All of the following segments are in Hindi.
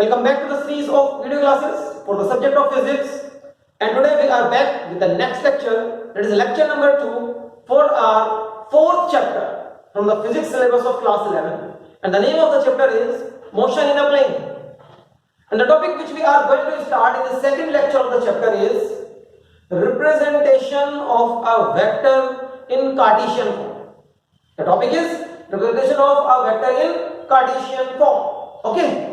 Welcome back to the series of video classes for the subject of physics. And today we are back with the next lecture, that is lecture number 2 for our fourth chapter from the physics syllabus of class 11. And the name of the chapter is Motion in a Plane. And the topic which we are going to start in the second lecture of the chapter is representation of a vector in Cartesian form. The topic is representation of a vector in Cartesian form. Okay.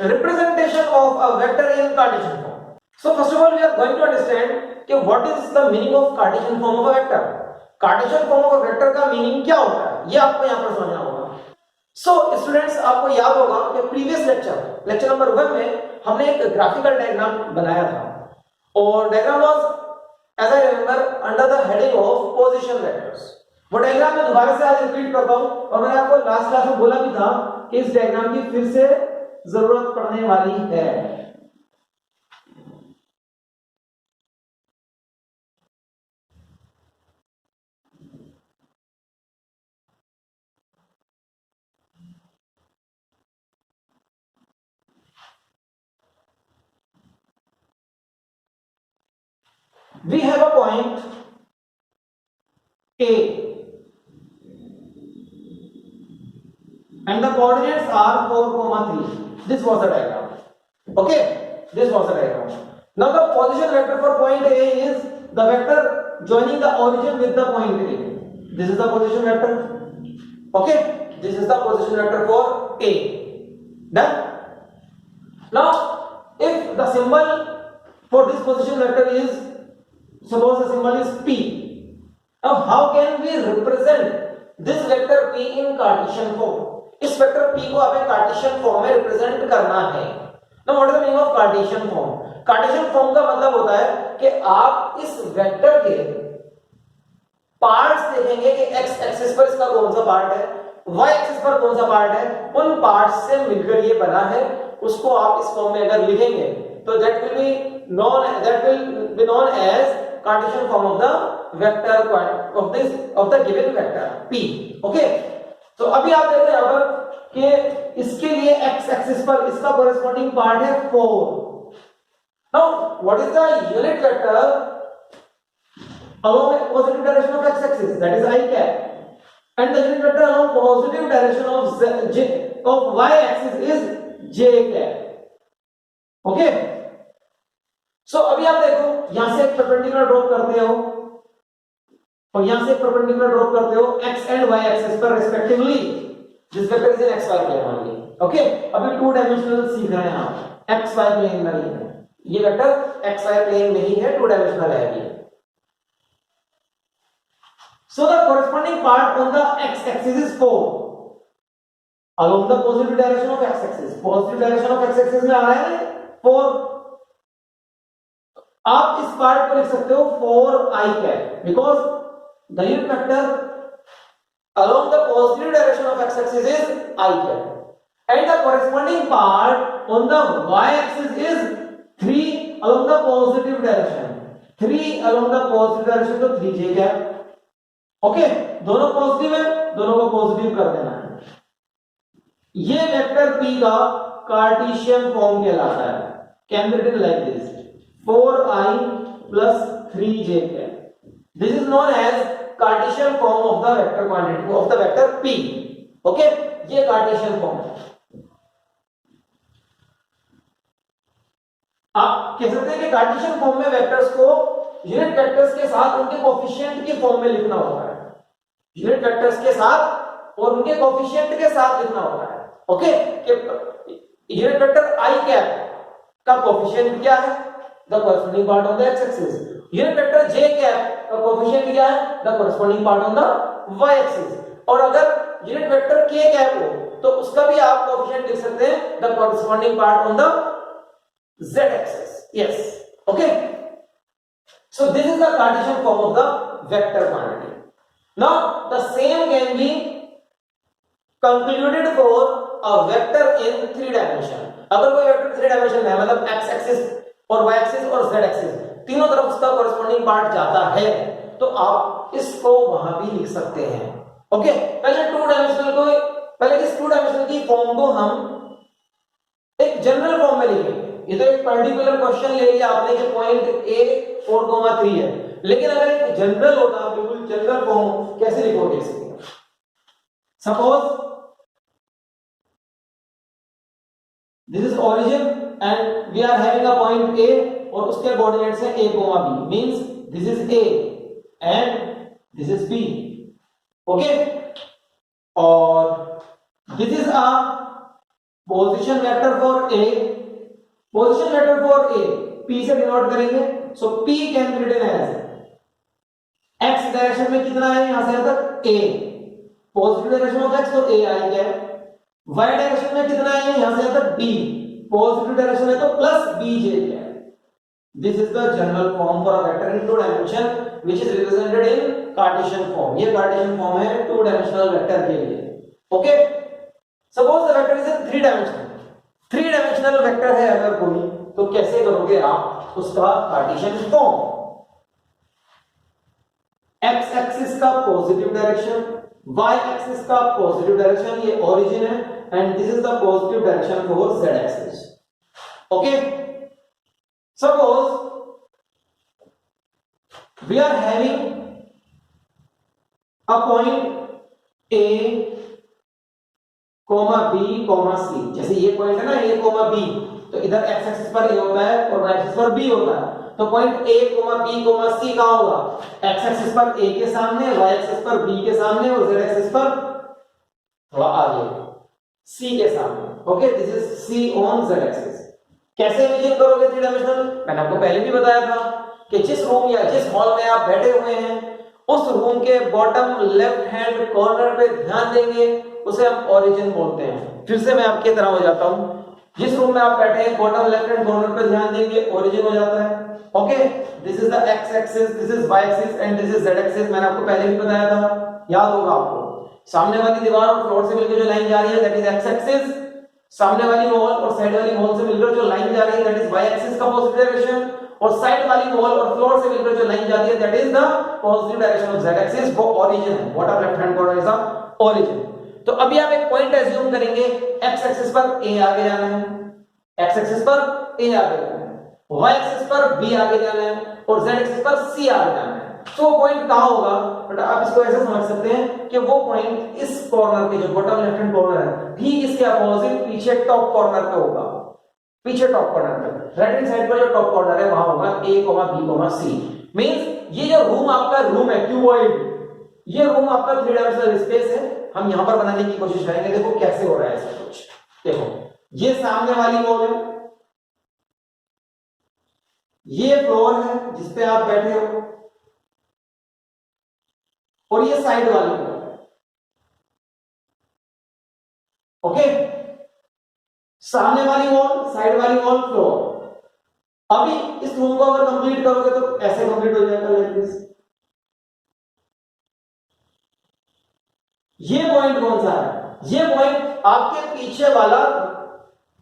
Representation of a vector in Cartesian form. So first of all, we are going to understand कि what is the meaning of Cartesian form of a vector. Cartesian form of a vector का meaning क्या होता है, ये आपको यहाँ पर समझना होगा. So students, आपको याद होगा कि previous lecture number 1 में हमने एक graphical diagram बनाया था और diagram was as I remember under the heading of position vectors. वो डायग्राम मैं दोबारा से आज रिपीट करता हूँ और मैंने आपको लास्ट क्लास में बोला भी था कि इस डायग्राम की फिर से जरूरत पड़ने वाली है. We have a point A and the coordinates are 4, 3. This was the diagram. Okay, this was the diagram. Now the position vector for point A is the vector joining the origin with the point A. This is the position vector. Okay, this is the position vector for A. Done. Now if the symbol for this position vector is, suppose the symbol is P. Now how can we represent this vector P in Cartesian form? इस वेक्टर P को हमें कार्टेशियन फॉर्म में रिप्रेजेंट करना है. Now what is the meaning of Cartesian form? Cartesian form का मतलब होता है कि आप इस वेक्टर के पार्ट्स देखेंगे कि x एक्सिस पर इसका कौन सा पार्ट है, y एक्सिस पर कौन सा पार्ट है, उन पार्ट्स से मिलकर ये बना है. उसको आप इस फॉर्म में अगर लिखेंगे तो that will be known as cartesian form of the vector of the given vector P. Okay, तो अभी आप देखते हैं यहां पर कि इसके लिए x एक्सिस पर इसका कोरेस्पोंडिंग पार्ट है 4. Now what is the unit vector along the positive direction of x axis, that is I cap, and the unit vector along positive direction of y axis is j cap. Okay, so अभी आप देखो यहां से एक परपेंडिकुलर ड्रॉ करते हो और यहां से परपेंडिकुलर ड्रॉ करते हो x एंड y एक्सिस पर respectively. This vector is in xy plane only. Okay, अभी 2 डायमेंशनल सीख रहे हैं आप, xy प्लेन में नहीं है ये वेक्टर, xy प्लेन में ही है, 2 डायमेंशनल है ये. So the corresponding part on the x-axis is 4 along the positive direction of x-axis. Positive direction of x-axis में आ रहा है 4. आप इस पार्ट को लिख सकते हो 4i cap because the unit vector along the positive direction of x-axis is I cap and the corresponding part on the y-axis is 3 along the positive direction. 3 along the positive direction तो 3j cap. ओके, दोनों पॉजिटिव है, दोनों को पॉजिटिव कर देना है. ये वेक्टर P का कार्टेशियन फॉर्म कहलाता है. Can be written like this 4i plus 3j cap. This is known as cartesian form of the vector quantity of the vector P. Okay, ये कार्टेशियन फॉर्म है. आप कह सकते हैं कि कार्टेशियन फॉर्म में वेक्टर्स को यूनिट वेक्टर्स के साथ उनके कोएफिशिएंट की फॉर्म में लिखना होता है. यूनिट वेक्टर्स के साथ और उनके कोएफिशिएंट के साथ लिखना होता है. ओके, कि यूनिट वेक्टर i कैप का कोएफिशिएंट क्या है, the corresponding part on the x axis. Unit vector j cap का कोएफिशिएंट क्या है, the corresponding part on the y axis. और अगर यूनिट वेक्टर k कैप हो तो उसका भी आप कोएफिशिएंट लिख सकते हैं, the corresponding part on the z axis. Yes. Okay. So this is the Cartesian form of the vector quantity. Now the same can be concluded for a vector in 3 dimension. अगर कोई वेक्टर 3 डायमेंशन में है, मतलब x एक्सिस और y एक्सिस और z एक्सिस तीनों तरफ उसका कॉरेस्पॉन्डिंग पार्ट जाता है, तो आप इसको वहां भी लिख सकते हैं। ओके, पहले इस टू डायमेंशनल की फॉर्म को हम एक जनरल फॉर्म में लिखेंगे। ये तो एक पर्टिकुलर क्वेश्चन ले लिया आपने कि पॉइंट ए 4,3 है, लेकिन अगर एक जनरल होता, बिल्कुल जनरल फॉर्म कैसे लिखोगे इसकी? Suppose this is origin and we are having a point A और उसके कोऑर्डिनेट्स है a, b, means this is a and this is b। Okay, और this is a position vector for a, position vector for a p से डिनोट करेंगे, so p can be written as x direction में कितना है, यहां से यहां तक a, positive direction of x तो a आई है, y डायरेक्शन में कितना है, यहां से यहां तक b, पॉजिटिव डायरेक्शन है तो प्लस bj है। This is the general form for a vector in two dimension which is represented in cartesian form. ये कार्टेशियन फॉर्म है टू डायमेंशनल वेक्टर के लिए। Okay, suppose the vector is in three dimensional vector है अगर कोई, तो कैसे करोगे आप उसका कार्टेशियन फॉर्म? x एक्सिस का पॉजिटिव डायरेक्शन, y एक्सिस का पॉजिटिव डायरेक्शन, ये ओरिजिन है, and this is the positive direction for z axis. Okay, suppose we are having a point a, b, c, जैसे ये पॉइंट है ना a, b, तो इधर x एक्सिस पर a होता है और y एक्सिस पर b होता है, तो पॉइंट a, b, c कहां होगा? x एक्सिस पर a के सामने, y एक्सिस पर b के सामने और z एक्सिस पर थोड़ा आगे c के सामने। Okay, this is c on z axis. कैसे इमेजिन करोगे थ्री डायमेंशनल? मैंने आपको पहले भी बताया था कि जिस रूम या जिस हॉल में आप बैठे हुए हैं उस रूम के बॉटम लेफ्ट हैंड कॉर्नर पे ध्यान देंगे, उसे हम ओरिजिन बोलते हैं। फिर से मैं आपकी तरह हो जाता हूं, जिस रूम में आप बैठे हैं बॉटम लेफ्ट हैंड कॉर्नर पे ध्यान देंगे, ओरिजिन हो जाता है। Okay, this is the x axis, this is y axis and this is z axis. मैंने आपको पहले भी बताया था, याद होगा आपको। सामने वाली दीवार और फ्लोर से मिलकर जो लाइन जा रही है दैट इज x एक्सिस, सामने वाली वॉल और साइड वाली वॉल से मिलकर जो लाइन जा रही है दैट इज y एक्सिस का पॉजिटिव डायरेक्शन, और साइड वाली वॉल और फ्लोर से मिलकर जो लाइन जाती है that is the positive direction of z axis, वो ओरिजिन है। Bottom left hand corner is the origin. तो अभी आप एक पॉइंट एज्यूम करेंगे, x एक्सिस पर a आगे जाना है, x एक्सिस पर a आगे जाना है, y एक्सिस पर b आगे जाना है और z एक्सिस पर c आगे जाना है। तो वो पॉइंट कहां होगा? बट आप इसको ऐसे समझ सकते हैं कि वो पॉइंट इस कॉर्नर के जो बॉटम लेफ्ट हैंड कॉर्नर है ठीक इसके अपोजिट पीछे टॉप कॉर्नर पे होगा, पीछे टॉप कॉर्नर पे राइट हैंड साइड पर जो टॉप कॉर्नर है वहां होगा a, b, c। मींस ये जो रूम आपका रूम है क्यूबॉइड, ये रूम आपका थ्री डायमेंशनल स्पेस है। हम यहां पर बनाने की कोशिश करेंगे। देखो कैसे हो रहा है ऐसा कुछ। देखो ये सामने वाली वॉल है, ये फ्लोर है जिस पे आप बैठे हो, और ये साइड वाली वॉल है। ओके, सामने वाली वॉल, साइड वाली वॉल, फ्लोर। अभी इस रूम को अगर कंप्लीट करोगे तो ऐसे कंप्लीट हो जाएगा लाइक दिस। ये पॉइंट कौन सा है? ये पॉइंट आपके पीछे वाला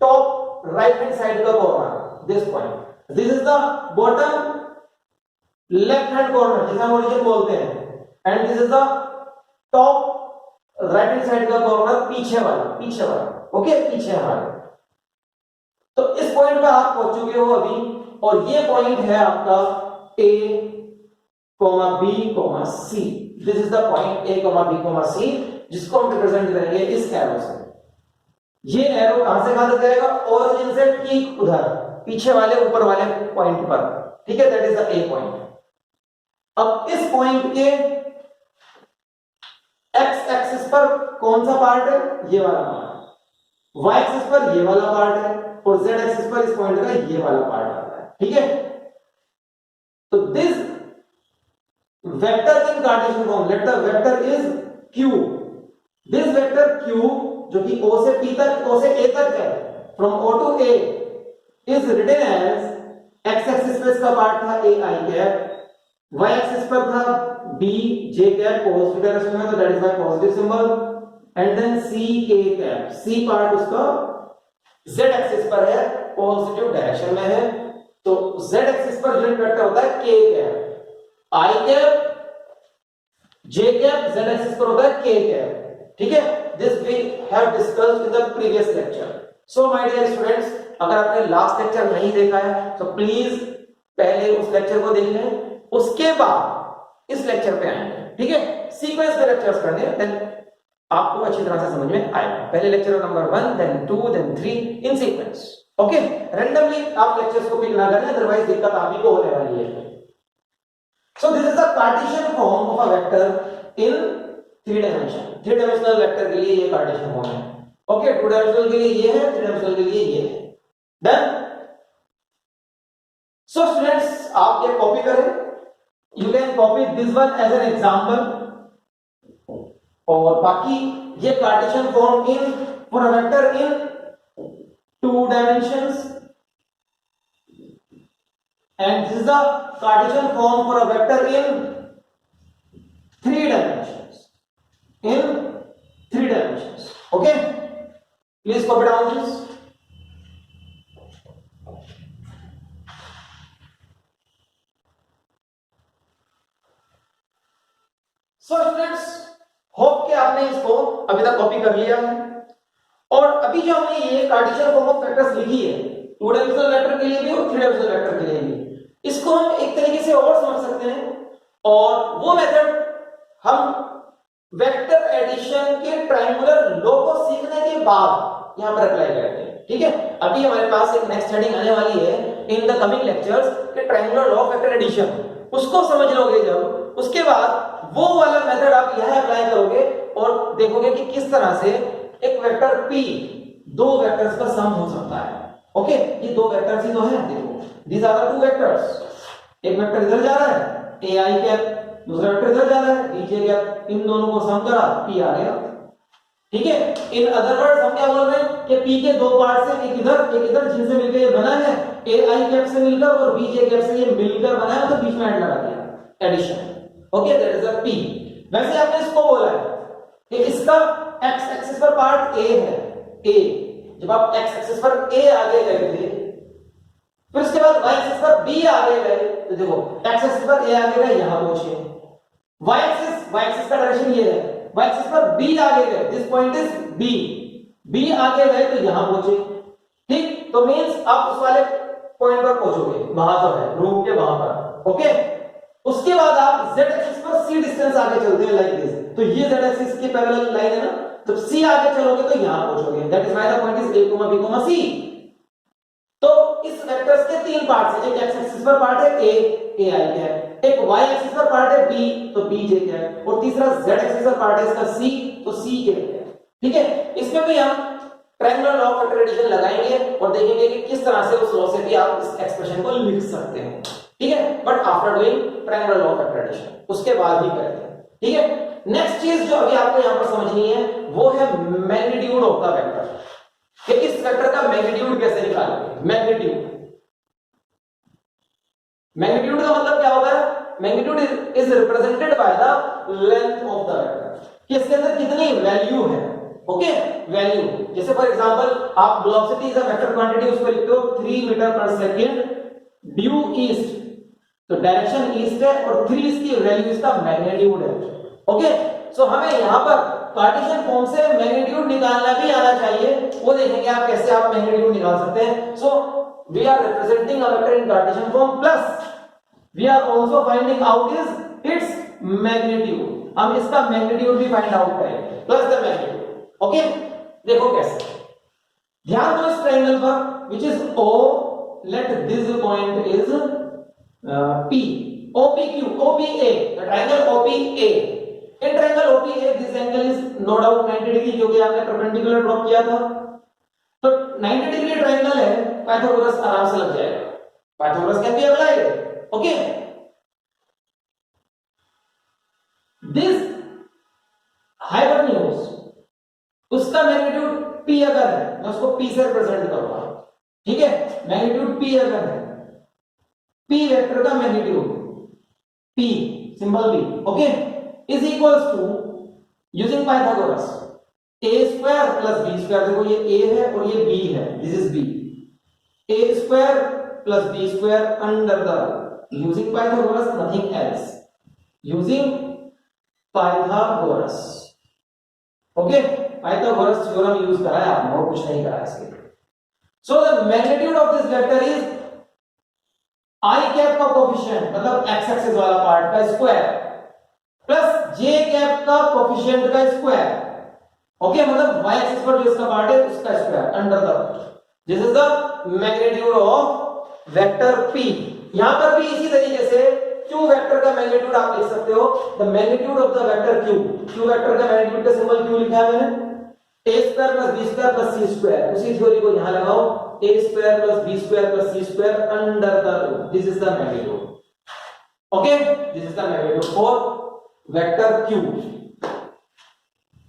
टॉप राइट हैंड साइड का corner, this point. This is the bottom left hand corner जिसे हम ओरिजिन बोलते हैं, and this is the top right hand side का कॉर्नर, पीछे वाला। ओके, पीछे हमारे। तो इस पॉइंट पे आप पहुंच चुके हो अभी, और ये पॉइंट है आपका a, b, c। This is the point a, b, c, जिसको हम रिप्रेजेंट करेंगे इस एरो से। ये एरो कहां से कहां तक जाएगा? ओरिजिन से ठीक उधर पीछे वाले ऊपर वाले पॉइंट पर। ठीक है, that is the a point. अब इस पॉइंट के x एक्सिस पर कौन सा पार्ट है? ये वाला पार्ट। y एक्सिस पर ये वाला पार्ट है, और z एक्सिस पर इस पॉइंट का ये वाला पार्ट आता है। ठीक है, तो this vector in cartesian form, let the vector is q। This vector q जो कि o से p तक, o से a तक है, from o to a, is written as x axis पे इसका पार्ट था a i cap, y axis पर था b j cap positive direction में, तो that is my positive symbol, and then c k cap, c part उसका z एक्सिस पर है, पॉजिटिव डायरेक्शन में है, तो z एक्सिस पर यूनिट वेक्टर होता है k cap, i cap, j cap, z axis पर होता है k कैप, ठीक है। This we have discussed in the previous lecture. So my dear students, अगर आपने लास्ट लेक्चर नहीं देखा है तो प्लीज पहले उस लेक्चर को देख लें, उसके बाद इस लेक्चर पे आएंगे, ठीक है। सीक्वेंस में लेक्चर्स करने हैं, देन आपको अच्छी तरह से समझ में आएगा। पहले लेक्चर नंबर 1, देन 2, देन 3 इन सीक्वेंस, ओके। रैंडमली आप लेक्चर्स को पिक ना करें, अदरवाइज दिक्कत आप ही को होने वाली है। So this is the Cartesian form of a vector in 3 dimension. 3 dimensional vector के लिए ये कार्टेशियन फॉर्म है, ओके। 2 डायमेंशनल के लिए ये है, 3 डायमेंशनल के लिए ये है। डन। सो स्टूडेंट्स, आप ये कॉपी करें, you can copy this one as an example, और बाकी ये cartesian form in for a vector in 2 dimensions, and this is the Cartesian form for a vector in 3 dimensions. In 3 dimensions. Okay? Please copy down this. So students, hope कि आपने इसको अभी तक कॉपी कर लिया है। और अभी जो हमने ये कार्टेशियन फॉर्म ऑफ वेक्टर्स लिखी है, 2 डायमेंशनल वेक्टर के लिए भी और 3 डायमेंशनल वेक्टर के लिए भी, इसको हम एक तरीके से और समझ सकते हैं, और वो मेथड हम वेक्टर एडिशन के ट्रायंगुलर लॉ को सीखने के बाद यहां पर अप्लाई करते हैं, ठीक है। अभी हमारे पास एक नेक्स्ट हेडिंग आने वाली है इन द कमिंग लेक्चर्स के triangular law of vector addition, उसको समझ लोगे जब, उसके बाद वो वाला मेथड आप यहां अप्लाई करोगे और देखोगे कि किस तरह से एक वेक्टर p 2 वेक्टर्स का सम हो सकता है, ओके। ये 2 वेक्टर्स ही तो है, देखो these are the 2 vectors, एक वेक्टर इधर जा रहा है ai कैप, दूसरा वेक्टर इधर जा रहा है bj कैप, इन दोनों को सम करा p आ गया, ठीक है। इन अदर वर्ड्स हम क्या बोल रहे हैं कि p के 2 पार्ट से एक इधर जिनसे मिलकर ये बना है ai कैप से मिलकर और bj कैप से ये मिलकर बना है, तो बीच में ऐड लगा दिया, addition, okay. That is the p। वैसे आपने इसको बोला है कि इसका x एक्सिस पर पार्ट a है, a, जब आप x एक्सिस पर a आगे गए थे, फिर उसके बाद y एक्सिस पर b आगे गए, तो देखो x एक्सिस पर a आगे गए, यहां पहुंचे, y एक्सिस का डायरेक्शन ये है, y एक्सिस पर b आगे गए, दिस पॉइंट इज b आगे गए तो यहां पहुंचे, ठीक। तो मींस आप उस वाले पॉइंट पर पहुंचोगे, वहां तो है रूम के वहां पर, ओके। उसके बाद आप z एक्सिस पर c डिस्टेंस आगे चलते हैं लाइक दिस, तो ये z एक्सिस के पैरेलल लाइन है ना, तो c आगे चलोगे तो यहां पहुंचोगे, that is why the point is a, b, c। तो इस वेक्टर्स के 3 पार्ट्स हैं, एक x एक्सिस पर पार्ट है a, ai कैप, एक y एक्सिस पर पार्ट है b, तो bj कैप, और तीसरा z एक्सिस पर पार्ट है इसका c, तो c कैप, ठीक है। इसमें भी हम triangular law of vector addition लगाएंगे और देखेंगे कि किस तरह से उस लॉ से भी आप इस एक्सप्रेशन को लिख सकते हैं, ठीक है। But after doing triangular law of vector addition, उसके बाद ही करेंगे, ठीक है। नेक्स्ट चीज जो अभी आपको यहां पर समझनी है वो है मैग्नीट्यूड ऑफ द वेक्टर, कि इस वेक्टर का मैग्नीट्यूड कैसे निकालेंगे। मैग्नीट्यूड का मतलब क्या होता है, magnitude is represented by the length of the vector, कि इसके अंदर कितनी वैल्यू है, ओके। वैल्यू जैसे फॉर एग्जांपल आप velocity is a vector quantity, उसको लिखते हो 3 मीटर पर सेकंड ड्यू ईस्ट, तो डायरेक्शन ईस्ट है और 3 इसकी वैल्यू, इसका मैग्नीट्यूड है, ओके। सो हमें यहां पर कार्टेशियन फॉर्म से मैग्नीट्यूड निकालना भी आना चाहिए, वो देखेंगे आप कैसे आप मैग्नीट्यूड निकाल सकते हैं। So we are representing a vector in cartesian form, plus we are also finding out its magnitude, हम इसका मैग्नीट्यूड भी फाइंड आउट करेंगे, प्लस द मैग्नीट्यूड, ओके। देखो कैसे, ध्यान दो इस ट्रायंगल पर which is O, let this point is P, OPQ, OPA, the triangle OPA. In triangle OPA, this angle is no doubt 90 degree, जो कि आपने परपेंडिकुलर ड्रॉ किया था, तो 90 डिग्री ट्रायंगल है, पाइथागोरस आराम से लग जाएगा, Pythagoras can be applied, okay. This hypotenuse, उसका मैग्नीट्यूड P अगर है, मैं उसको P से रिप्रेजेंट करूंगा, ठीक है। मैग्नीट्यूड P अगर है, P वेक्टर का magnitude P, symbol P, okay, is equals to using Pythagoras a square plus b square, देखो ये a है और ये b है, this is b, a square plus b square under the using Pythagoras, nothing else, using Pythagoras. Okay, Pythagoras theorem use करा है आपने, और कुछ नहीं करा इसके लिए. So the magnitude of this vector is I cap का कोफिशिएंट, मतलब एक्स एक्सिस वाला पार्ट का स्क्वायर, प्लस जे कैप का कोफिशिएंट का स्क्वायर. ओके, मतलब y एक्सिस पर जो इसका पार्ट है उसका square under the, this is the magnitude of vector p. यहां पर भी इसी तरीके से q वेक्टर का मैग्नीट्यूड आप लिख सकते हो, the magnitude of the vector q. q vector का मैग्नीट्यूड का सिंबल q लिखा है मैंने, a square plus b square plus c square. उसी थ्योरी को यहां लगाओ, a square plus b square plus c square under the root, this is the magnitude. Okay, this is the magnitude for vector q.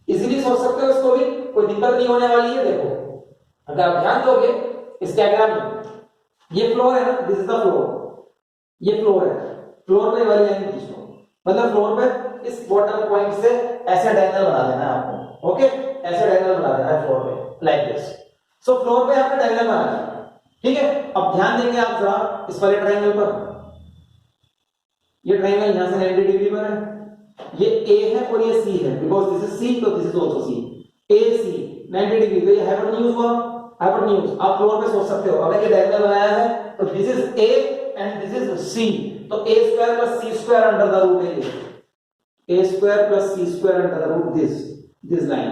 Easily सोच सकते हो इसको भी, कोई दिक्कत नहीं होने वाली है. देखो अगर आप ध्यान दोगे इस डायग्राम में, ये फ्लोर है ना, दिस इज द फ्लोर, ये फ्लोर है, फ्लोर पे वाली लाइन खींच लो, मतलब फ्लोर पे इस बॉटम पॉइंट से ऐसे डायगोनल बना देना है आपको. ओके, ऐसे डायगोनल बना देना है फ्लोर पे, लाइक दिस. सो फ्लोर पे आपने डायगोनल बना दिया, ठीक है. अब ध्यान देंगे आप जरा इस वाले ट्रायंगल पर, ये ट्रायंगल यहां से 90 डिग्री पर है, ये A है और ये C है, बिकॉज़ दिस इज C तो this is also C. AC 90 degree, तो ये हाइपोटेन्यूज हुआ. हाइपोटेन्यूज आप फ्लोर पे सोच सकते हो, अगर ये डायगोनल बनाया है तो this is A and this is C, तो a square plus c square under the root है, a square plus c square under the root this line.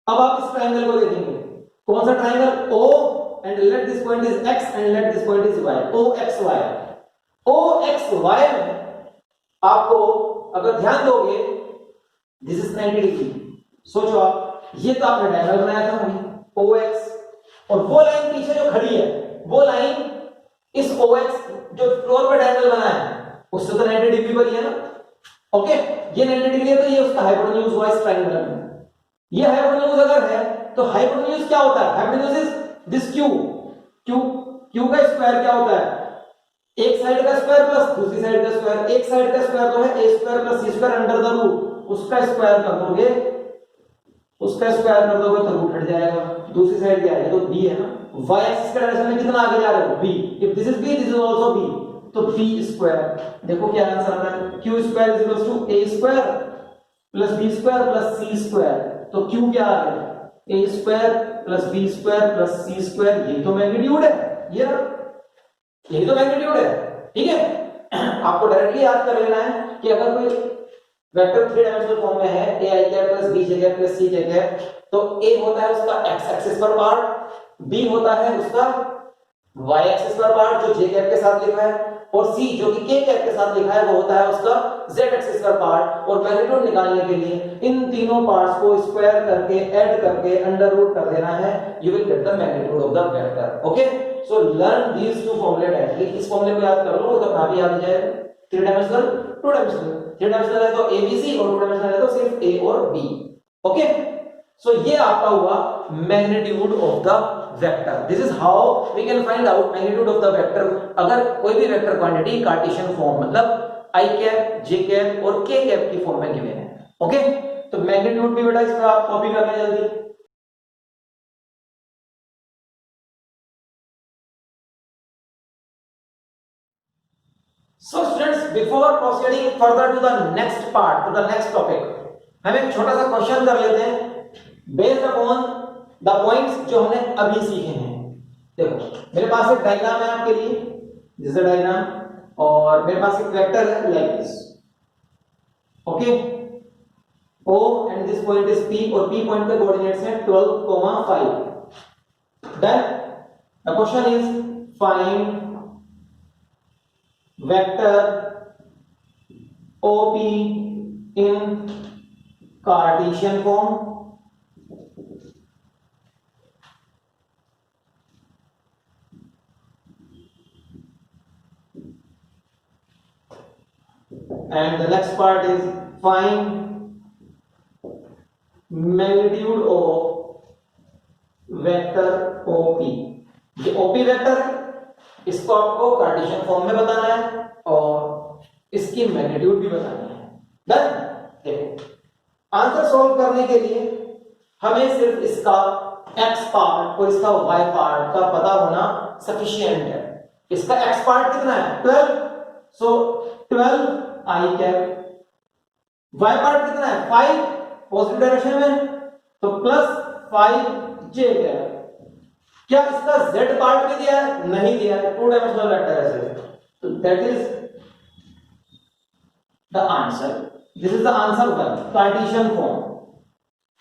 अब आप इस ट्रायंगल को देखेंगे, कौन सा triangle, O and let this point is x and let this point is y, OXY. OXY में आपको अगर ध्यान दोगे दिस इज 90 डिग्री. सोचो आप, ये तो आपने डायगोनल बनाया था अभी OX, और वो लाइन पीछे जो खड़ी है, वो लाइन इस OX जो फ्लोर पे डायगोनल बना है उससे तो 90 डिग्री पर ही है ना. ओके, ये 90 डिग्री है, तो ये उसका हाइपोटेन्यूज हुआ इस ट्रायंगल में. ये हाइपोटेन्यूज अगर है तो हाइपोटेन्यूज क्या होता है, हाइपोटेन्यूज इज दिस Q का स्क्वायर क्या होता है, एक साइड का स्क्वायर प्लस दूसरी साइड का स्क्वायर. एक साइड का स्क्वायर तो है a square plus c square under the root, उसका स्क्वायर कर दोगे तो रूट हट जाएगा. दूसरी साइड क्या है, ये तो b है ना, y एक्सिस के डायरेक्शन में कितना आगे जा रहे हो, b. If this is b, this is also b, तो b स्क्वायर. देखो क्या आंसर आ रहा है, q square is equal to a square plus b square plus c square. तो q क्या आ गया, a square plus b square plus c square. यही तो मैग्नीट्यूड है, यही तो मैग्नीट्यूड है. ठीक है, आपको डायरेक्टली याद कर लेना है कि अगर कोई वेक्टर 3 डायमेंशनल फॉर्म में है, a i cap plus b j cap plus c j cap, तो a होता है उसका x एक्सिस पर पार्ट, b होता है उसका y एक्सिस पर पार्ट जो j कैप के साथ लिखा है, और c जो कि k कैप के साथ लिखा है वो होता है उसका z एक्सिस पर पार्ट. और मैग्नीट्यूड निकालने के लिए इन तीनों पार्ट्स को स्क्वायर करके ऐड करके अंडर रूट कर देना है, you will get the magnitude of the vector. Okay, so learn these two फॉर्मूले डायरेक्टली. इस फॉर्मूले को याद कर लो तो अपना भी याद हो जाएगा. 3 डायमेंशनल 2 डायमेंशनल, 3 डायमेंशनल है तो ABC और 2 डायमेंशनल है तो सिर्फ A और B. ओके, सो ये आपका हुआ magnitude of the vector. This is how we can find out magnitude of the vector. अगर कोई भी वेक्टर क्वांटिटी कार्टेशियन फॉर्म, मतलब i कैप j कैप और k कैप की फॉर्म में गिवन है. ओके, तो मैग्नीट्यूड भी बेटा इस पर आप कॉपी कर लें जल्दी. So students, before proceeding further to the next part, to the next topic, हम एक छोटा सा क्वेश्चन कर लेते हैं based upon the points जो हमने अभी सीखे हैं. देखो मेरे पास एक डायग्राम है आपके लिए, दिस इज अ डायग्राम, और मेरे पास एक वेक्टर है like this. Okay, O and this point is P, और P पॉइंट के कोऑर्डिनेट्स हैं 12,5. Then the question is find vector OP in Cartesian form. And the next part is find magnitude of vector OP. ये OP वेक्टर है, इसको आपको कार्टेशियन फॉर्म में बताना है और इसकी मैग्नीट्यूड भी बतानी है. डन. देखो आंसर सॉल्व करने के लिए हमें सिर्फ इसका x पार्ट और इसका y पार्ट का पता होना सफिशिएंट है. इसका x पार्ट कितना है 12, सो 12 i कैप, y पार्ट कितना है 5 पॉजिटिव डायरेक्शन में, तो प्लस 5 j कैप। क्या इसका z पार्ट भी दिया है? नहीं दिया है, टू डायमेंशनल वेक्टर है, तो that is the answer. This is the answer 1, cartesian form.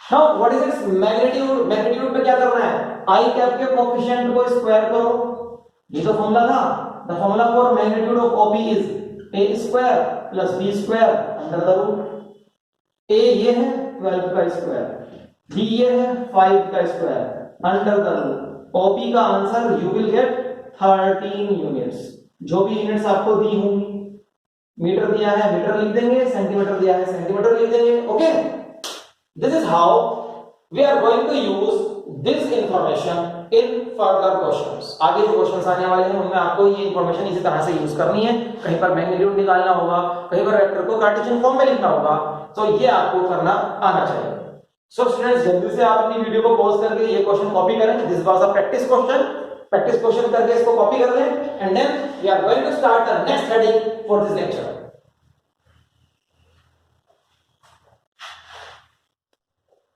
Now what is its magnitude? Magnitude पे क्या करना है, i कैप के कोएफिशिएंट को स्क्वायर करो, ये तो फॉर्मूला था। The formula for magnitude of OP is a square plus b square under the root, a ये है 12 का स्क्वायर, b ये है 5 का square under the root. OP का answer you will get 13 units. जो भी यूनिट्स आपको दी होंगी, मीटर दिया है मीटर लिख देंगे, सेंटीमीटर दिया है सेंटीमीटर लिख देंगे। Okay, this is how we are going to use this information in further questions. आगे जो क्वेश्चंस आने वाले हैं उनमें आपको ये इंफॉर्मेशन इसी तरह से यूज करनी है। कहीं पर मैग्नीट्यूड निकालना होगा, कहीं पर वेक्टर को कार्टेशियन फॉर्म में लिखना होगा, तो ये आपको करना आना चाहिए। सो स्टूडेंट्स, जल्दी से आप अपनी वीडियो को पॉज करके ये क्वेश्चन कॉपी करें। This was a practice question. Practice question करके इसको कॉपी कर लें and then we are going to start the next heading for this lecture.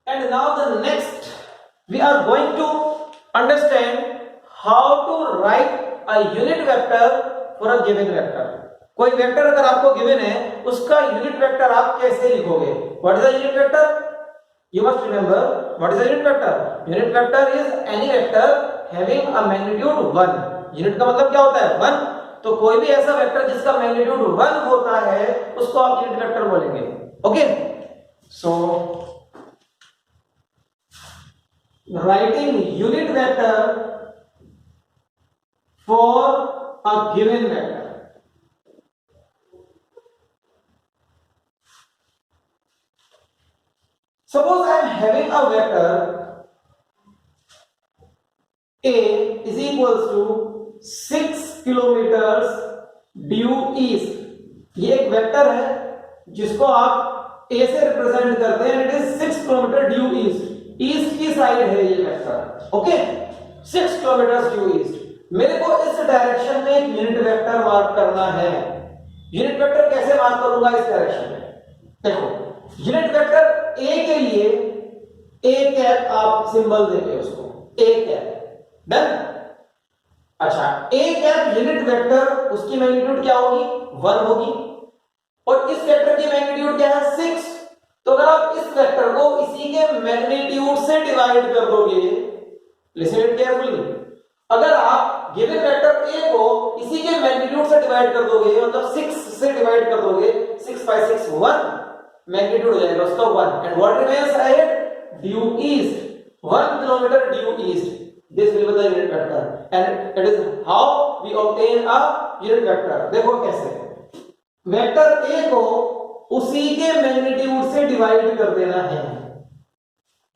And now the next we are going to understand how to write a unit vector for a given vector. कोई वेक्टर अगर आपको गिवन है, उसका यूनिट वेक्टर आप कैसे लिखोगे? What is a unit vector? You must remember what is a unit vector. Unit vector is any vector having a magnitude 1. Unit का मतलब क्या होता है 1, तो कोई भी ऐसा वेक्टर जिसका मैग्नीट्यूड 1 होता है उसको आप यूनिट वेक्टर बोलेंगे। Okay, so writing unit vector for a given vector. Suppose I am having a vector A is equals to 6 kilometers due east. ये एक वेक्टर है जिसको आप A से रिप्रेजेंट करते हैं, it is 6 kilometre due east. East की साइड है ये vector. Okay, 6 kilometre due east. मेरे को इस डायरेक्शन में एक यूनिट वेक्टर मार्क करना है। यूनिट वेक्टर कैसे मार्क करूंगा इस डायरेक्शन में? देखो, यूनिट वेक्टर ए के लिए ए कैप आप सिंबल देंगे उसको, ए कैप। डन। अच्छा, ए कैप यूनिट वेक्टर, उसकी मैग्नीट्यूड क्या होगी 1 होगी, और इस वेक्टर की मैग्नीट्यूड क्या है 6। तो अगर आप इस वेक्टर को इसी के मैग्नीट्यूड से डिवाइड कर दोगे, लिसन इट केयरफुली, अगर आप गिवन वेक्टर ए को इसी के मैग्नीट्यूड से डिवाइड कर दोगे, मतलब 6 से डिवाइड कर दोगे, 6 by 6 1 मैग्नीट्यूड हो जाएगा उसका 1, and what remains ahead due east, 1 kilometre due east. This will be the unit vector and it is how we obtain a unit vector. देखो कैसे, वेक्टर ए को उसी के मैग्नीट्यूड से डिवाइड कर देना है।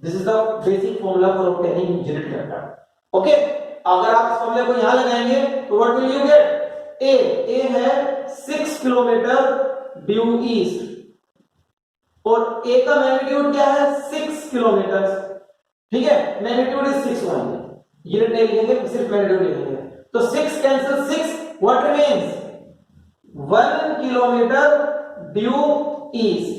This is the basic formula for obtaining unit vector. Okay, अगर आप इस फॉर्मूले को यहां लगाएंगे तो व्हाट विल यू गेट? ए है 6 किलोमीटर ड्यू ईस्ट, और ए का मैग्नीट्यूड क्या है 6 किलोमीटर। ठीक है, मैग्नीट्यूड इज 6 1, यूनिट नहीं लिखेंगे, सिर्फ मैग्नीट्यूड लिखेंगे। तो 6 cancel 6, what remains 1 kilometre due east,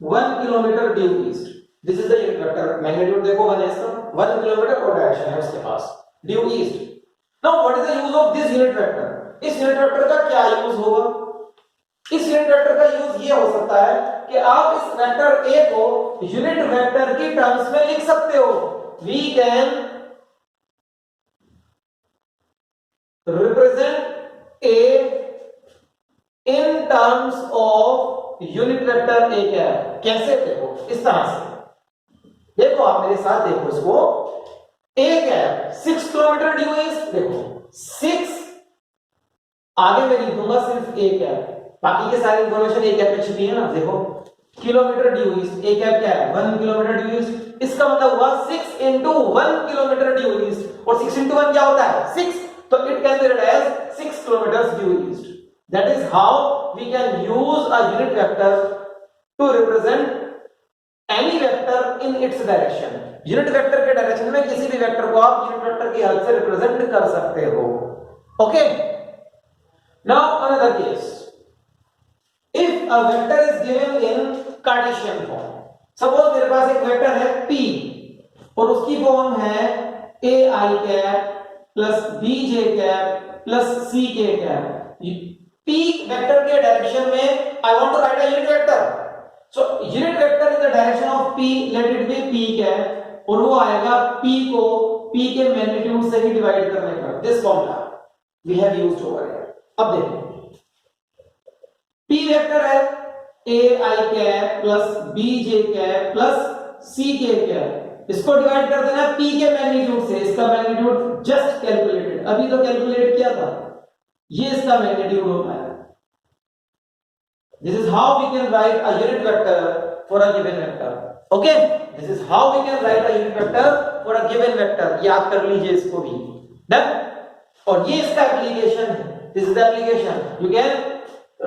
1 kilometre due east. This is the unit vector. Magnitude देखो 1 है इसका, 1 किलोमीटर और डायरेक्शन है उसके पास due east. Now what is the use of this unit vector? इस यूनिट वेक्टर का क्या यूज होगा? इस यूनिट वेक्टर का यूज ये हो सकता है कि आप इस वेक्टर ए को यूनिट वेक्टर की टर्म्स में लिख सकते हो। We can represent a in terms of unit vector a cap. कैसे? देखो इस तरह से, देखो आप मेरे साथ देखो इसको, a cap 6 kilometre due east, देखो 6 आगे मैं लिख दूंगा सिर्फ a कैप, बाकी के सारे इंफॉर्मेशन a कैप में छिपी है ना। देखो kilometre due east, a cap क्या है 1 किलोमीटर ड्यू ईस्ट। इसका मतलब हुआ 6 into 1 किलोमीटर ड्यू ईस्ट, और 6 into 1 क्या होता है 6, तो it can be written as 6 kilometre due east. That is how we can use a unit vector to represent any vector in its direction. Unit vector के डायरेक्शन में किसी भी वेक्टर को आप यूनिट वेक्टर की हेल्प से रिप्रेजेंट कर सकते हो। Okay, now another case. If a vector is given in Cartesian form, suppose मेरे पास एक वेक्टर है p और उसकी फॉर्म है ai cap plus bj cap plus ck cap. p vector के डायरेक्शन में I want to write a unit vector, so unit vector in the direction of p, let it be p cap, और वो आएगा p को p के मैग्नीट्यूड से ही डिवाइड करने पर। This formula we have used over here. अब देखो p वेक्टर है ai cap plus bj cap plus ck cap, इसको डिवाइड कर देना p के मैग्नीट्यूड से। इसका मैग्नीट्यूड जस्ट कैलकुलेटेड, अभी तो कैलकुलेट किया था, ये इसका मैग्नीट्यूड होता है। This is how we can write a unit vector for a given vector. Okay, this is how we can write a unit vector for a given vector. याद कर लीजिए इसको भी। Done? और ये इसका एप्लीकेशन है। This is the application. You can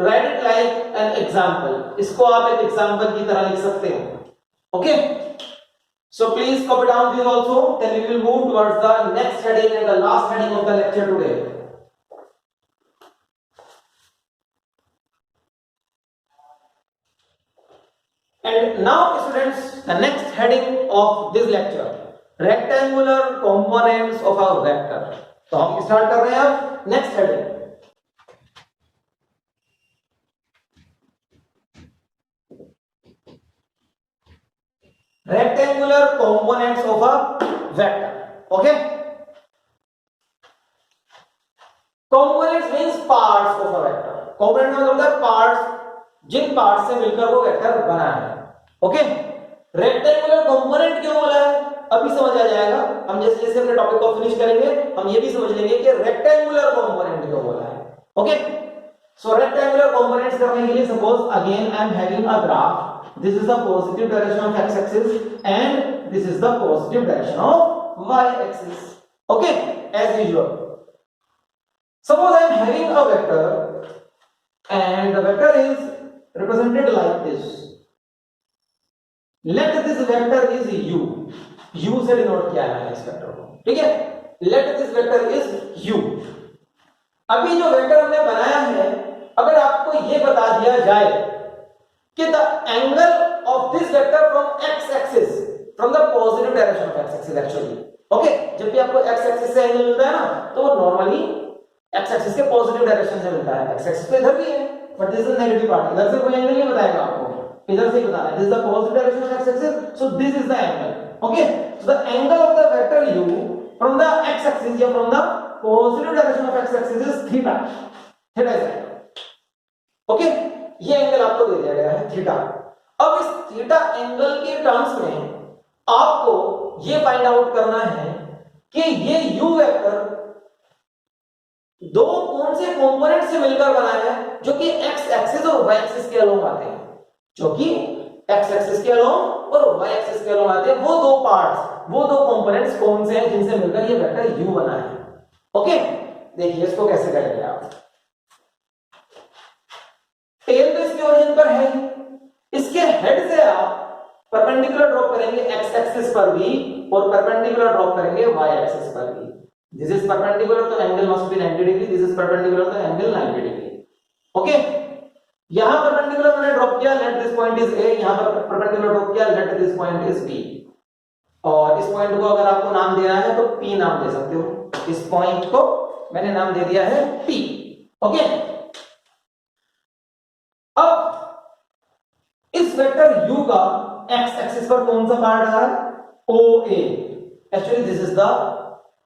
write it like an example. इसको आप एक एग्जांपल की तरह लिख सकते हो। Okay? So please copy down this also. Then we will move towards the next heading and the last heading of the lecture today. And now students, the next heading of this lecture, rectangular components of our vector. तो हम स्टार्ट कर रहे हैं अब next heading. rectangular components of a vector. Okay, components means parts of a vector. component मतलब होता है पार्ट्स, जिन पार्ट से मिलकर वो वेक्टर बना है। ओके, रेक्टेंगुलर कंपोनेंट क्यों बोला है अभी समझ आ जाएगा। हम जैसे जैसे अपने टॉपिक को फिनिश करेंगे हम ये भी समझ लेंगे कि रेक्टेंगुलर कंपोनेंट क्यों बोला है। ओके, सो रेक्टेंगुलर कंपोनेंट्स करने के लिए suppose again I am having a graph, this is the positive direction of x axis and this is the positive direction of y axis. Okay, as usual. Suppose I am having a vector and the vector is represented like this. Let this vector is u. u से डिनोट किया है इस वेक्टर को, ठीक है। Let this vector is u. अभी जो वेक्टर हमने बनाया है, अगर आपको ये बता दिया जाए कि the angle of this vector from x axis, from the positive direction of x axis actually, okay, जब भी आपको x axis से एंगल मिलता है ना तो नॉर्मली x axis के पॉजिटिव डायरेक्शन से मिलता है। x axis तो इधर भी है but this is negative part, इधर से कोई एंगल नहीं बताएगा आपको, इधर से ही बताना है। This is the positive direction of x axis, so this is the angle. Okay, so the angle of the vector u from the x axis या from the positive direction of x axis is theta. theta is angle. Okay, ये एंगल आपको दे दिया गया है थीटा। अब इस थीटा एंगल के टर्म्स में आपको ये फाइंड आउट करना है कि ये u वेक्टर दो कौन से कंपोनेंट से मिलकर बना है जो कि x एक्सिस और y एक्सिस के अलोंग आते हैं, जो कि x एक्सिस के अलोंग और y एक्सिस के अलोंग आते हैं। वो दो पार्ट्स, वो दो कंपोनेंट्स कौन से हैं जिनसे मिलकर ये वेक्टर u बना है। ओके, देखिए इसको कैसे करेंगे आप। टेल तो इसके ओरिजिन पर है, इसके हेड से आप परपेंडिकुलर ड्रॉप करेंगे x एक्सिस पर भी और परपेंडिकुलर ड्रॉप करेंगे y एक्सिस पर भी। दिस इज परपेंडिकुलर तो angle must be 90 degree, this is perpendicular तो एंगल 90 डिग्री। ओके, यहां परपेंडिकुलर मैंने ड्रॉप किया, late this point is a, यहां पर परपेंडिकुलर ड्रॉप किया, late this point is b। और इस पॉइंट को अगर आपको नाम देना है तो p नाम दे सकते हो। इस पॉइंट को मैंने नाम दे दिया है p। ओके, अब इस वेक्टर u का x एक्सिस पर कौन सा पार्ट आ रहा है? OA। Actually this is the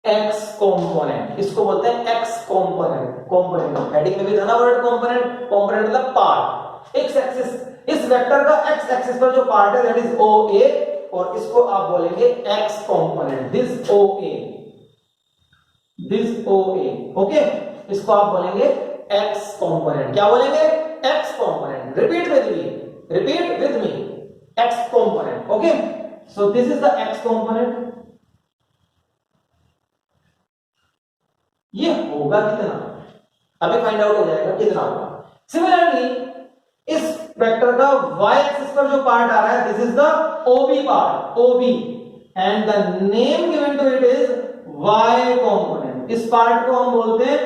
x component, इसको बोलते हैं x कंपोनेंट। कंपोनेंट हेडिंग में भी था ना वर्ड कंपोनेंट, कंपोनेंट मतलब पार्ट। x एक्सिस, इस वेक्टर का x एक्सिस पर जो पार्ट है दैट इज OA और इसको आप बोलेंगे x component, this OA, this OA। Okay, इसको आप बोलेंगे x कंपोनेंट। क्या बोलेंगे? x component. Repeat with me. Repeat with me. X component. Okay. So this is the x component. ये होगा कितना? अभी फाइंड आउट हो जाएगा कितना होगा। सिमिलरली इस वेक्टर का y एक्सिस पर जो पार्ट आ रहा है this is the OB part, OB, and the name given to it is y component. इस पार्ट को हम बोलते हैं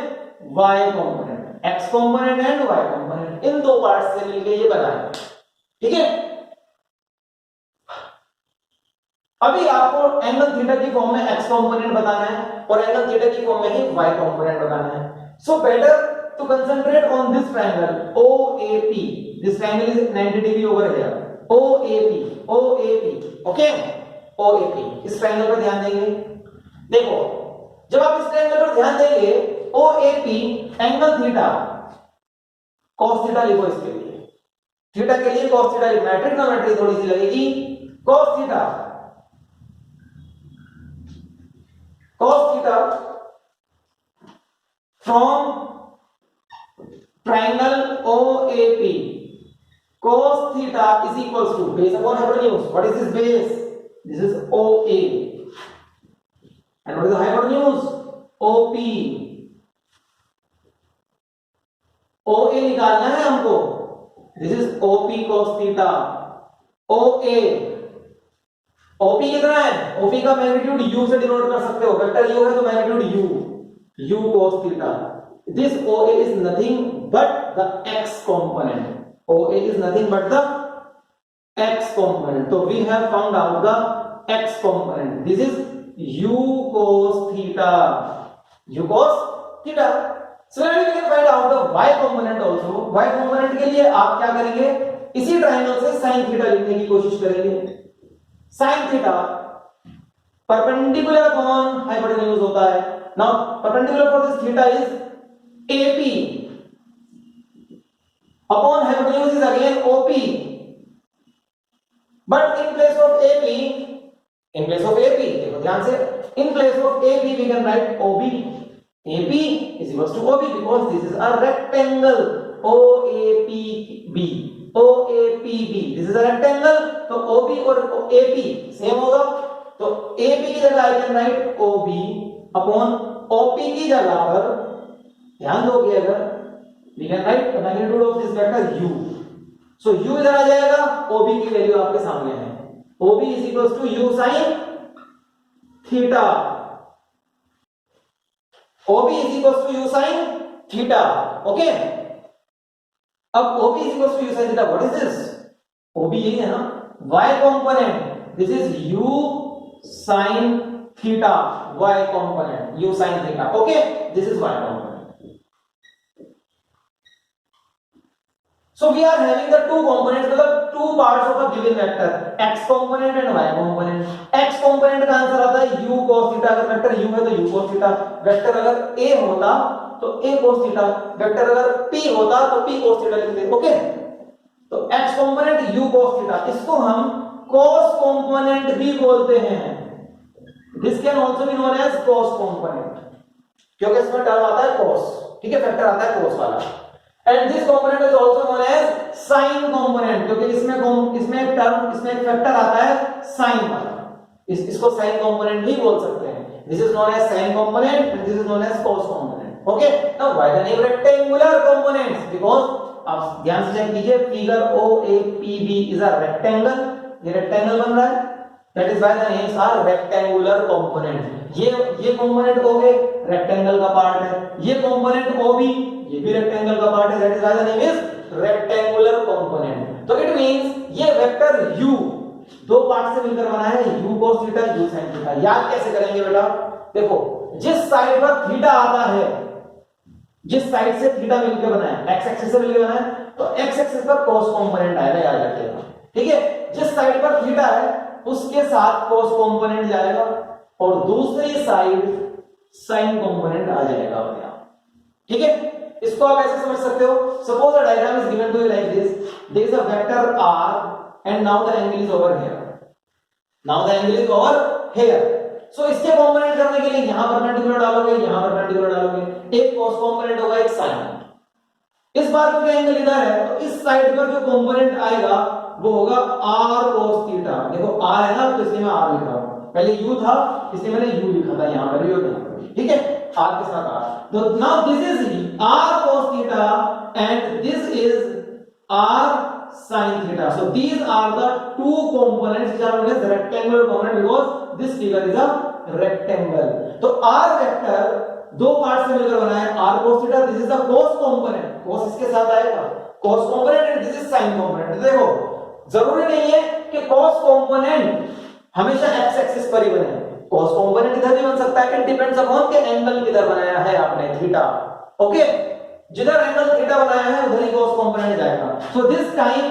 y component, x component and y component, इन दो पार्ट से मिलके ये बना है। ठीक है, अभी आपको एंगल थीटा की फॉर्म में x कंपोनेंट बताना है और एंगल थीटा की फॉर्म में ही y कंपोनेंट बताना है। So better to concentrate on this triangle OAP, this triangle is 90 degree over here, OAP, okay, OAP, इस ट्रायंगल पर ध्यान देंगे। देखो जब आप इस ट्रायंगल पर ध्यान देंगे OAP angle theta cos theta लिखो, इसके लिए थीटा के लिए cos थीटा लिखना है, ट्रिग्नोमेट्री थोड़ी सी लगेगी, cos theta from triangle OAP, cos theta is equals to base upon hypotenuse. What is this base? This is OA. And what is the hypotenuse? OP. OA निकालना है हमको. This is OP cos theta. OA. OP कितना है? OP का मैग्नीट्यूड U से डिनोट कर सकते हो, वेक्टर U है तो magnitude U cos theta. This OA is nothing but the x component. OA is nothing but the x component. So we have found out the x component. This is U cos theta. U cos theta. Similarly, we can find out the y component also. Y component के लिए आप क्या करेंगे? इसी ट्रायंगल से sin theta लिखने की कोशिश करेंगे। sin theta perpendicular upon hypotenuse होता है। Now perpendicular for this theta is AP upon hypotenuse is again OP, but in place of AP देखो ध्यान से, in place of AP we can write OB. AP is equals to OB because this is a rectangle. OAPB, this is a rectangle, तो OB और AP सेम होगा, तो AP की जगह I can write OB upon OP की जगह पर ध्यान दोगे अगर we can write the magnitude of this vector U. So U इधर आ जाएगा, OB की वैल्यू आपके सामने है, OB is equals to U sin theta. OB is equals to U sin theta. Okay. अब OB is equals to U sin theta. What is this? OB यही है ना, Y component. This is U sin theta. Y component. U sin theta. Okay. This is Y component. So we are having the two components, मतलब two parts of a given vector, x component and y component. x component का आंसर आता है u cos theta, अगर वेक्टर u है तो u cos theta, वेक्टर अगर a होता तो a cos theta, वेक्टर अगर p होता तो p cos theta लिखते। ओके, तो x component u cos theta, इसको हम cos component भी बोलते हैं। This can also be known as cos component, क्योंकि इसमें टर्म आता है cos, ठीक है, फैक्टर आता है cos वाला। And this component is also known as sin component, क्योंकि इसमें एक टर्म, इसमें एक फैक्टर आता है sin वाला, इसको sin component भी बोल सकते हैं। This is known as sin component and this is known as cos component. Okay, now why the name rectangular components? Because आप ध्यान से चेक कीजिए, figure OAPB is a rectangle, ये रेक्टेंगल बन रहा है, that is why the names are rectangular component. ये component हो गए रेक्टेंगल का पार्ट है, ये component OB ये भी रेक्टेंगल का पार्ट है, that is why the name is rectangular component. तो it means ये वेक्टर U दो पार्ट से मिलकर बना है, U cos theta, U sin theta. याद कैसे करेंगे बेटा? देखो जिस साइड पर थीटा आता है, जिस साइड से थीटा मिलकर बना है, x एक्सिस से मिलकर बना है, तो x एक्सिस पर cos कंपोनेंट आएगा, याद रखिएगा, ठीक है। जिस साइड पर थीटा है उसके साथ cos कंपोनेंट जाएगा और दूसरी साइड sin कंपोनेंट आ जाएगा अपने आप, ठीक है। इसको आप ऐसे समझ सकते हो, suppose a diagram is given to you like this, there is a vector r and now the angle is over here, now the angle is over here. So इसके कंपोनेंट करने के लिए यहां परपेंडिकुलर डालोगे, यहां परपेंडिकुलर डालोगे, एक cos कंपोनेंट होगा, एक sin। इस बार क्योंकि एंगल इधर है तो इस साइड पर जो कंपोनेंट आएगा वो होगा r cos थीटा। देखो r है ना, तो इसलिए मैं r लिख रहा हूं, पहले u था इसलिए मैंने u लिखा था यहां पर, ठीक है, r के साथ r। So now this is r cos theta and this is r sin theta. So these are the two components which are known as rectangular component because this figure is a rectangle. तो r vector दो पार्ट से मिलकर बना है r cos theta, this is the cos component, cos इसके साथ आएगा, cos component and this is sin component. देखो जरूरी नहीं है कि cos कंपोनेंट हमेशा x एक्सिस पर ही बने, cos कंपोनेंट इधर भी बन सकता है, इट डिपेंड्स अपॉन के एंगल किधर बनाया है आपने थीटा। ओके, जिधर एंगल थीटा बनाया है उधर ही cos कंपोनेंट जाएगा। So this time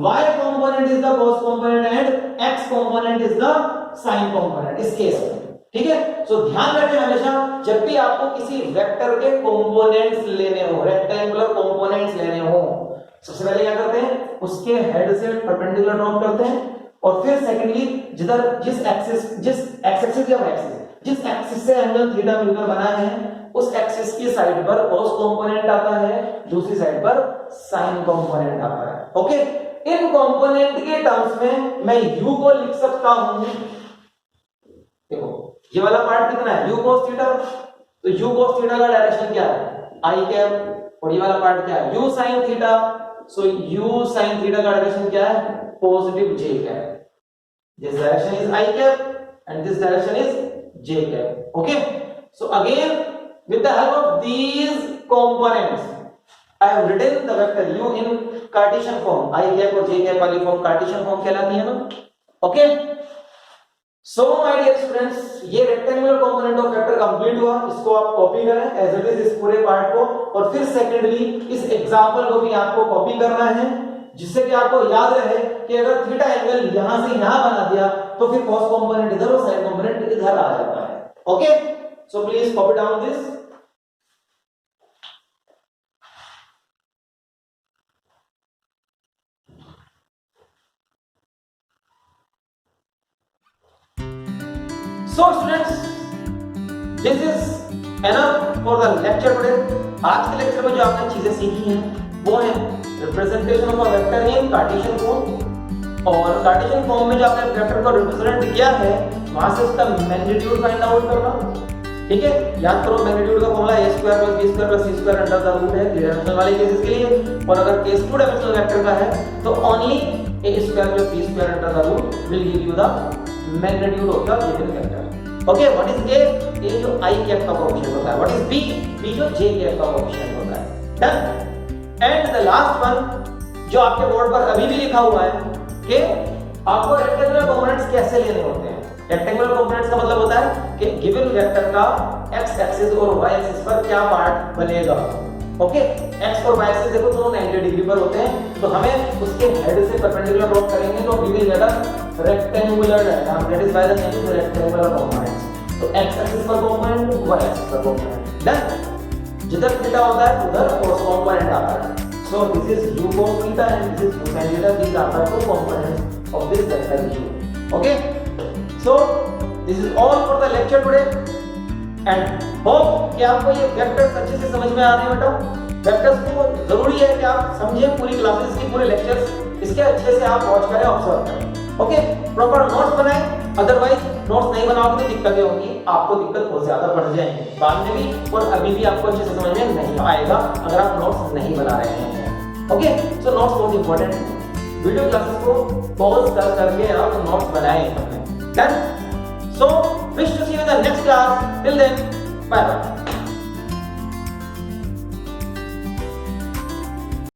y component is the cos component and x component is the sin component इस केस में। ठीक है, सो ध्यान रखें हमेशा जब भी आपको किसी वेक्टर के कंपोनेंट्स लेने हो, रेक्टेंगुलर कंपोनेंट्स लेने हो, सबसे पहले क्या करते हैं, उसके हेड से परपेंडिकुलर ड्रॉ करते हैं और फिर सेकेंडली जिधर जिस एक्सिस से एंगल थीटा मिलकर बना है उस एक्सिस की साइड पर cos कंपोनेंट आता है, दूसरी साइड पर sin कंपोनेंट आता है। ओके, इन कंपोनेंट के टर्म्स में मैं u को लिख सकता हूं, देखो ये वाला पार्ट कितना है u cos थीटा, तो u cos थीटा का डायरेक्शन क्या है i कैप, और ये वाला पार्ट क्या है u sin थीटा, सो u sin थीटा का डायरेक्शन क्या है positive j cap, this direction is i cap and this direction is j cap. Okay, so again with the help of these components I have written the vector u in Cartesian form, i cap और j cap वाली फॉर्म Cartesian फॉर्म कहलाती है ना। Okay, so my dear students, ये rectangular component of vector complete हुआ, इसको आप कॉपी करें एज इट इज इस पूरे पार्ट को, और फिर सेकेंडली इस एग्जांपल को भी आपको कॉपी करना है जिससे कि आपको याद रहे कि अगर थीटा एंगल यहां से यहां बना दिया तो फिर cos कंपोनेंट इधर और sin कंपोनेंट इधर आ जाता है। Okay, so please copy down this. So students, this is enough for the lecture today. आज के लेक्चर में जो आपने चीजें सीखी हैं वो है representation of a vector in cartesian form, और कार्टेशियन फॉर्म में जो आपने वेक्टर को रिप्रेजेंट किया है वहां से उसका मैग्नीट्यूड फाइंड आउट करना। ठीक है, याद करो मैग्नीट्यूड का formula a square plus b square plus c square under the root है थ्री डायमेंशनल वाले केसेस के लिए, और अगर केस टू डायमेंशनल वेक्टर का है तो only a square plus b square under the root will give you the magnitude of the given vector. Okay, what is a जो i कैप का कोएफिशिएंट होता है, व्हाट इज b जो j कैप का कोएफिशिएंट होता है। Done. And the last one जो आपके बोर्ड पर अभी भी लिखा हुआ है कि आपको रेक्टेंगुलर कंपोनेंट्स कैसे लेने होते हैं। रेक्टेंगुलर कंपोनेंट्स का मतलब होता है कि गिवन वेक्टर का x एक्सिस और y एक्सिस पर क्या पार्ट बनेगा। ओके, x और y एक्सिस देखो दोनों 90 डिग्री पर होते हैं, तो हमें उसके हेड से परपेंडिकुलर ड्रॉ करेंगे तो we will get a rectangular diagram, that is why the name is rectangular components. तो x एक्सिस पर कंपोनेंट, y एक्सिस पर कंपोनेंट। डन। जिधर थीटा होता है उधर cos कंपोनेंट आता है। So this is u cos theta and this is u sin theta. These are the two components of this vector u. Okay. So this is all for the lecture today. And hope कि आपको ये वेक्टर्स अच्छे से समझ में आ रहे हैं बेटा। वेक्टर्स को जरूरी है कि आप समझें पूरी क्लासेस की, पूरे लेक्चर्स इसके अच्छे से आप वॉच करें, ऑब्जर्व करें। ओके, प्रॉपर नोट्स बनाएं, अदरवाइज नोट्स नहीं बनाओगे तो दिक्कतें होंगी, आपको दिक्कत बहुत ज्यादा बढ़ जाएंगे बाद में भी, और अभी भी आपको अच्छे से समझ में नहीं आएगा अगर आप नोट्स नहीं बना रहे हैं। ओके, सो नोट्स बहुत इंपॉर्टेंट है, वीडियो क्लासेस को पॉज कर करके आप नोट्स बनाएं अपने। Done. So wish to see you in the next class, till then bye bye.